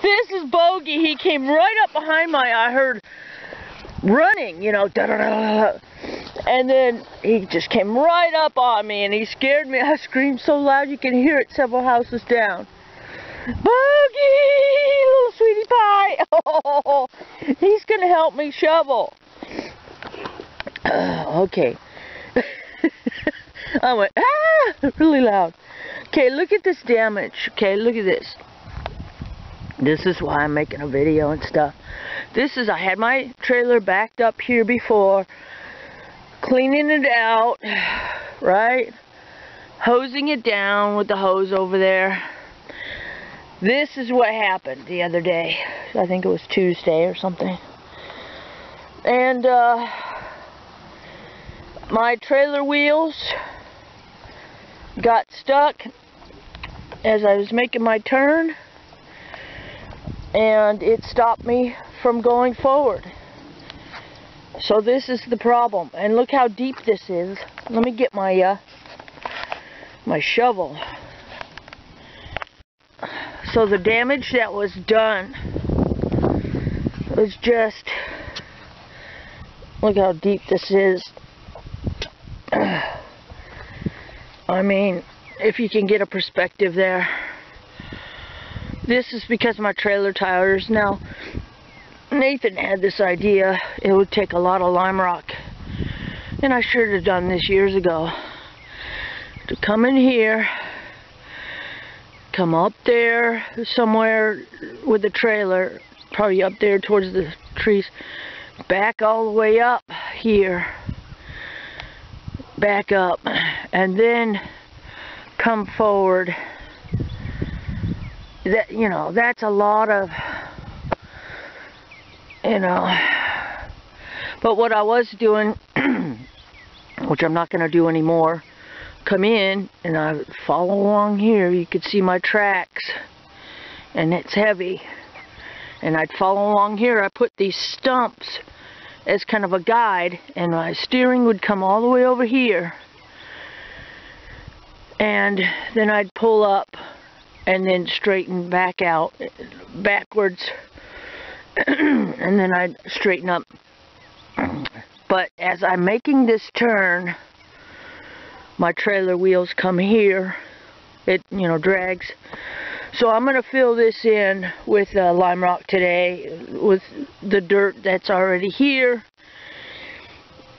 This is Bogey. He came right up behind I heard running, you know, da da da. And then he just came right up on me and he scared me. I screamed so loud you can hear it several houses down. Bogey, little sweetie pie. Oh, he's going to help me shovel. Okay. I went, ah, really loud. Okay, look at this damage. Okay, look at this. This is why I'm making a video and stuff. This is, I had my trailer backed up here before, cleaning it out, right? Hosing it down with the hose over there. This is what happened the other day. I think it was Tuesday or something. And my trailer wheels got stuck as I was making my turn, and it stopped me from going forward. So this is the problem. And look how deep this is. Let me get my my shovel. So the damage that was done was just, look how deep this is. I mean, if you can get a perspective there. This is because of my trailer tires. Now, Nathan had this idea. It would take a lot of lime rock, and I should have done this years ago. To come in here, come up there somewhere with the trailer, probably up there towards the trees, back all the way up here, back up, and then come forward. That, you know, that's a lot of, you know. But what I was doing, which I'm not going to do anymore, come in and I follow along here. You could see my tracks, and it's heavy. And I'd follow along here. I put these stumps as kind of a guide, and my steering would come all the way over here. And then I'd pull up and then straighten back out, backwards, and then I'd straighten up. But as I'm making this turn, my trailer wheels come here. It, you know, drags. So I'm going to fill this in with lime rock today, with the dirt that's already here.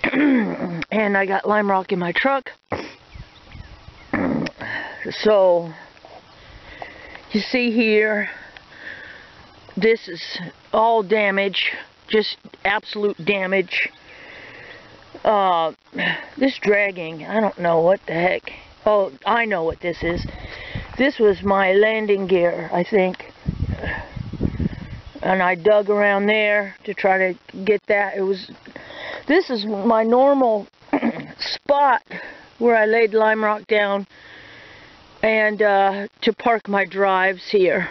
And I got lime rock in my truck. So you see here, this is all damage, just absolute damage. This dragging, I don't know what the heck. Oh, I know what this is. This was my landing gear, I think. And I dug around there to try to get that. This is my normal spot where I laid lime rock down and to park my drives here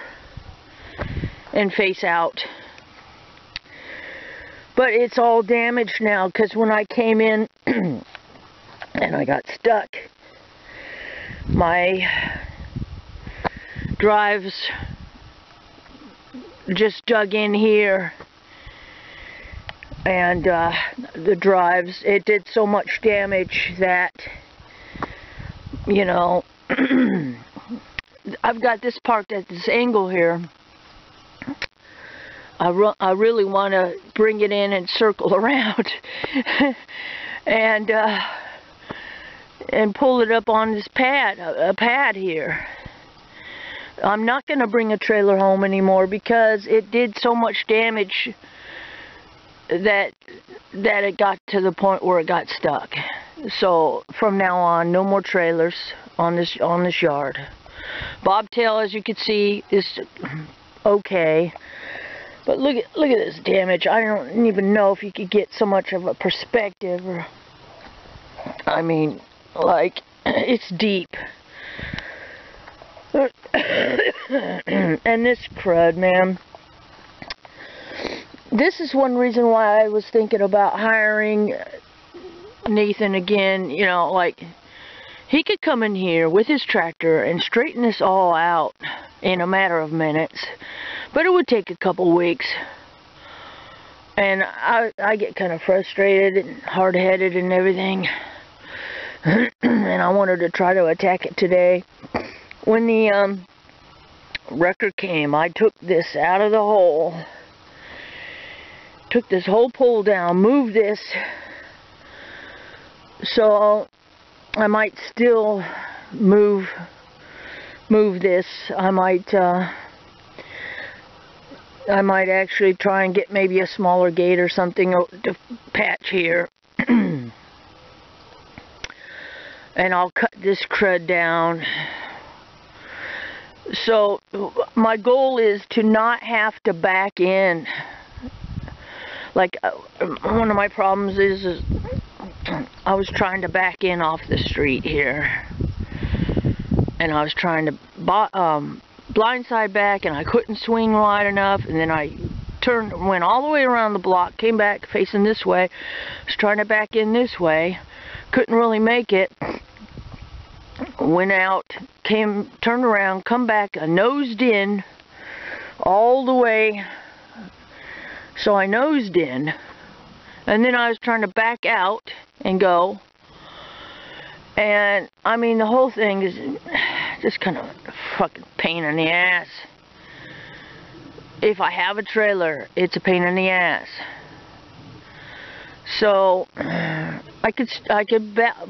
and face out. But it's all damaged now because when I came in and I got stuck, my drives just dug in here, and the drives, it did so much damage that, you know, I've got this parked at this angle here. I really want to bring it in and circle around and pull it up on this pad, a pad here. I'm not going to bring a trailer home anymore because it did so much damage that it got to the point where it got stuck. So from now on, no more trailers on this yard. Bobtail, as you can see, is okay. But look at this damage. I don't even know if you could get so much of a perspective. I mean, like, it's deep. And this crud, man. This is one reason why I was thinking about hiring Nathan again. You know, like, he could come in here with his tractor and straighten this all out in a matter of minutes. But it would take a couple weeks. And I get kind of frustrated and hard-headed and everything. And I wanted to try to attack it today. When the wrecker came, I took this out of the hole. Took this whole pole down, moved this. So I might still move this. I might actually try and get maybe a smaller gate or something to patch here. And I'll cut this crud down. So my goal is to not have to back in. Like one of my problems is I was trying to back in off the street here. And I was trying to blindside back, and I couldn't swing wide enough, and then I went all the way around the block, came back facing this way, was trying to back in this way, couldn't really make it, went out, turned around, come back, I nosed in all the way, so I nosed in, and then I was trying to back out and go, and I mean the whole thing is just kind of a fucking pain in the ass. If I have a trailer, it's a pain in the ass. So I could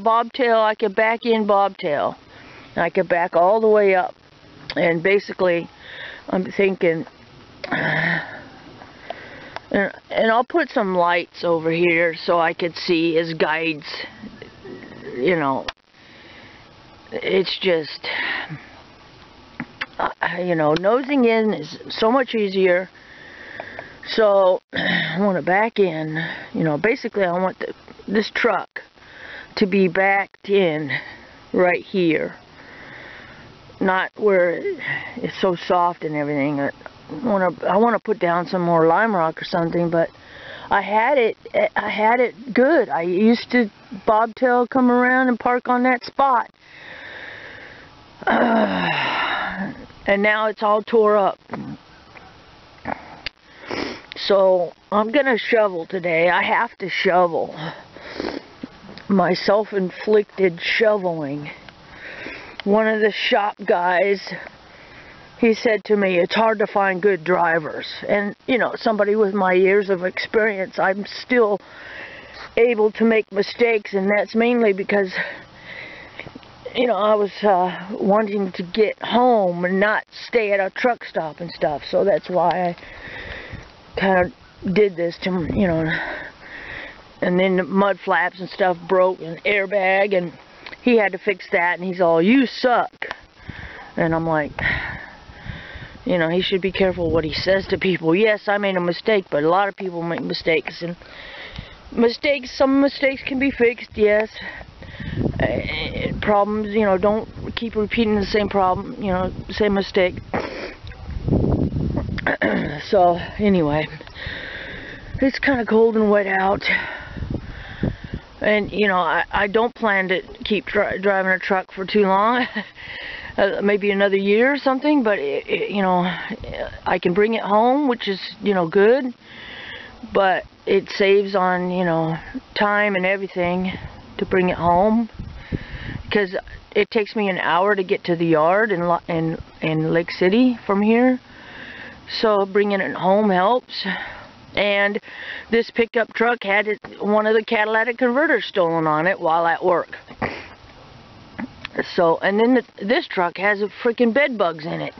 bobtail, I could back in bobtail, I could back all the way up, and basically I'm thinking, and I'll put some lights over here so I could see as guides. You know, it's just, you know, nosing in is so much easier. So I want to back in, you know, basically I want this truck to be backed in right here, not where it's so soft and everything. I want to put down some more lime rock or something, but I had it good. I used to bobtail, come around and park on that spot. And now it's all tore up. So I'm gonna shovel today. I have to shovel. My self-inflicted shoveling. One of the shop guys, he said to me, it's hard to find good drivers. And, you know, somebody with my years of experience, I'm still able to make mistakes, and that's mainly because, you know, I was wanting to get home and not stay at a truck stop and stuff. So that's why I kind of did this to, you know. And then the mud flaps and stuff broke, and airbag, and he had to fix that, and he's all, you suck. And I'm like, you know, he should be careful what he says to people. Yes, I made a mistake, but a lot of people make mistakes, and some mistakes can be fixed, yes. Problems, you know, don't keep repeating the same problem, you know, same mistake. So, anyway, it's kind of cold and wet out. And, you know, I don't plan to keep driving a truck for too long. Maybe another year or something, but, you know, I can bring it home, which is, you know, good. But it saves on, you know, time and everything to bring it home. Because it takes me an hour to get to the yard in Lake City from here. So bringing it home helps. And this pickup truck had one of the catalytic converters stolen on it while at work. So, and then this truck has a freaking bed bugs in it.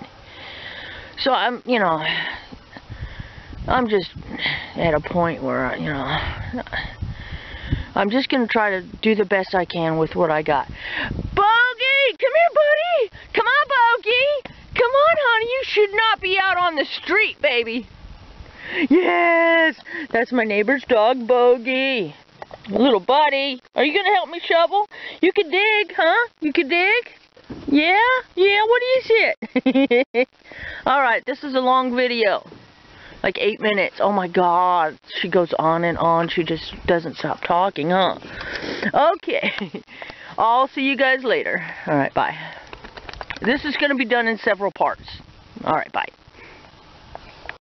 So I'm, you know, I'm just at a point where, you know, I'm just going to try to do the best I can with what I got. Bogey! Come here, buddy! Come on, Bogey! Come on, honey, you should not be out on the street, baby. Yes! That's my neighbor's dog, Bogey. Little buddy, are you going to help me shovel? You can dig, huh? You can dig? Yeah? Yeah, what do you say? Alright, this is a long video. Like 8 minutes. Oh my God. She goes on and on. She just doesn't stop talking, huh? Okay. I'll see you guys later. Alright, bye. This is going to be done in several parts. Alright, bye.